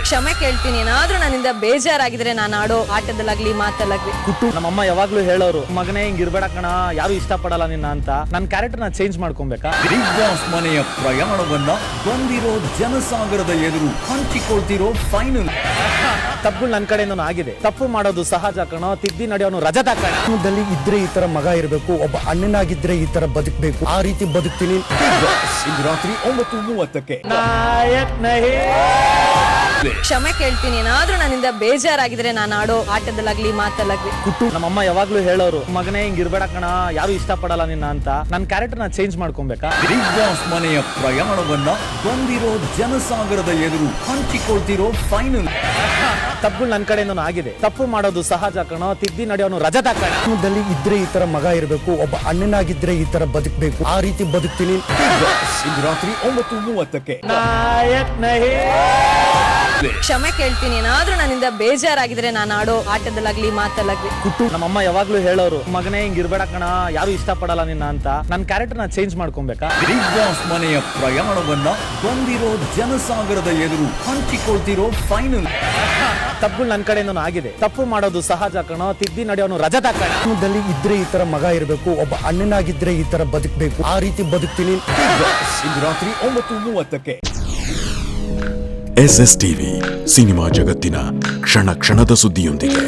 ಕ್ಷಮೆ ಕೇಳ್ತೀನಿ. ಏನಾದ್ರೂ ನನ್ನಿಂದ ಬೇಜಾರಾಗಿದ್ರೆ ನಾನು ಆಡೋ ಆಟದಲ್ಲಾಗ್ಲಿ ಮಾತಲ್ಲಾಗ್ಲಿ. ನಮ್ಮಮ್ಮ ಯಾವಾಗ್ಲೂ ಹೇಳೋರು, ಮಗನೇ ಹಿಂಗಿರ್ಬೇಡ ಕಣ, ಯಾರು ಇಷ್ಟಪಡಲ್ಲ ನಿನ್ನ ಅಂತ. ನನ್ನ ಕ್ಯಾರೆಕ್ಟರ್ ನ ಚೇಂಜ್ ಮಾಡ್ಕೊಬೇಕಾ? ಬಿಗ್ ಬಾಸ್ ಮನೆಯ ಪ್ರಯಾಣವನ್ನ ಬಂದಿರೋ ಜನಸಾಗರದ ಎದುರು ಹಂಚಿಕೊಳ್ತಿರೋ ಫೈನಲ್. ತಪ್ಪುಗಳು ನನ್ನ ಕಡೆಯಿಂದ ಆಗಿದೆ. ತಪ್ಪು ಮಾಡೋದು ಸಹಜ ಕಣೋ, ತಿದ್ದಿ ನಡೆಯೋನು ರಜತ ಕಣ. ಜೀವನದಲ್ಲಿ ಇದ್ರೆ ಈ ತರ ಮಗ ಇರಬೇಕು, ಒಬ್ಬ ಅಣ್ಣನಾಗಿದ್ರೆ ಈ ತರ ಬದುಕಬೇಕು, ಆ ರೀತಿ ಬದುಕ್ತೀನಿ. ಇಂದು ರಾತ್ರಿ 9:30ಕ್ಕೆ. ನಾಯಕ್ ನಹಿ. ಕ್ಷಮೆ ಕೇಳ್ತೀನಿ. ಏನಾದ್ರೂ ನನ್ನಿಂದ ಬೇಜಾರಾಗಿದ್ರೆ ನಾನು ಆಡೋ ಆಟದಲ್ಲಾಗ್ಲಿ ಮಾತಲ್ಲಾಗ್ಲಿ. ನಮ್ಮಮ್ಮ ಯಾವಾಗ್ಲೂ ಹೇಳೋರು, ಮಗನೇ ಹಿಂಗಿರ್ಬೇಡ ಕಣ, ಯಾರು ಇಷ್ಟಪಡಲ್ಲ ನಿನ್ನ ಅಂತ. ನನ್ನ ಕ್ಯಾರೆಕ್ಟರ್ ನ ಚೇಂಜ್ ಮಾಡ್ಕೊಬೇಕಾ? ಬಿಗ್ ಬಾಸ್ ಮನೆಯ ಪ್ರಯಾಣವನ್ನ ಬಂದಿರೋ ಜನಸಾಗರದ ಎದುರು ಹಂಚಿಕೊಳ್ತಿರೋ ಫೈನಲ್. ತಪ್ಪುಗಳು ನನ್ನ ಕಡೆಯಿಂದ ಆಗಿದೆ. ತಪ್ಪು ಮಾಡೋದು ಸಹಜ ಕಣೋ, ತಿದ್ದಿ ನಡೆಯೋನು ರಜತ ಕಣ. ಜೀವನದಲ್ಲಿ ಇದ್ರೆ ಈ ತರ ಮಗ ಇರಬೇಕು, ಒಬ್ಬ ಅಣ್ಣನಾಗಿದ್ರೆ ಈ ತರ ಬದುಕಬೇಕು, ಆ ರೀತಿ ಬದುಕ್ತೀನಿ. ಇಂದು ರಾತ್ರಿ 9:30ಕ್ಕೆ. ನಾಯಕ್ ನಹಿ. ಕ್ಷಮೆ ಕೇಳ್ತೀನಿ. ಏನಾದ್ರೂ ನನ್ನಿಂದ ಬೇಜಾರಾಗಿದ್ರೆ ನಾನು ಆಡೋ ಆಟದಲ್ಲಾಗ್ಲಿ ಮಾತಲ್ಲಾಗ್ಲಿ. ನಮ್ಮಮ್ಮ ಯಾವಾಗ್ಲೂ ಹೇಳೋರು, ಮಗನೇ ಹಿಂಗಿರ್ಬೇಡ ಕಣ, ಯಾರು ಇಷ್ಟಪಡಲ್ಲ ನಿನ್ನ ಅಂತ. ನನ್ನ ಕ್ಯಾರೆಕ್ಟರ್ ನ ಚೇಂಜ್ ಮಾಡ್ಕೊಬೇಕಾ? ಬಿಗ್ ಬಾಸ್ ಮನೆಯ ಪ್ರಯಾಣವನ್ನ ಬಂದಿರೋ ಜನಸಾಗರದ ಎದುರು ಹಂಚಿಕೊಳ್ತಿರೋ ಫೈನಲ್. ತಪ್ಪುಗಳು ನನ್ನ ಕಡೆಯಿಂದ ಆಗಿದೆ. ತಪ್ಪು ಮಾಡೋದು ಸಹಜ ಕಣೋ, ತಿದ್ದಿ ನಡೆಯೋನು ರಜತ ಕಣ. ಜೀವನದಲ್ಲಿ ಇದ್ರೆ ಈ ತರ ಮಗ ಇರಬೇಕು, ಒಬ್ಬ ಅಣ್ಣನಾಗಿದ್ರೆ ಈ ತರ ಬದುಕಬೇಕು, ಆ ರೀತಿ ಬದುಕ್ತೀನಿ. ಇಂದು ರಾತ್ರಿ 9:30ಕ್ಕೆ. SS ಟಿವಿ ಸಿನಿಮಾ ಜಗತ್ತಿನ ಕ್ಷಣ ಕ್ಷಣದ ಸುದ್ದಿಯೊಂದಿಗೆ.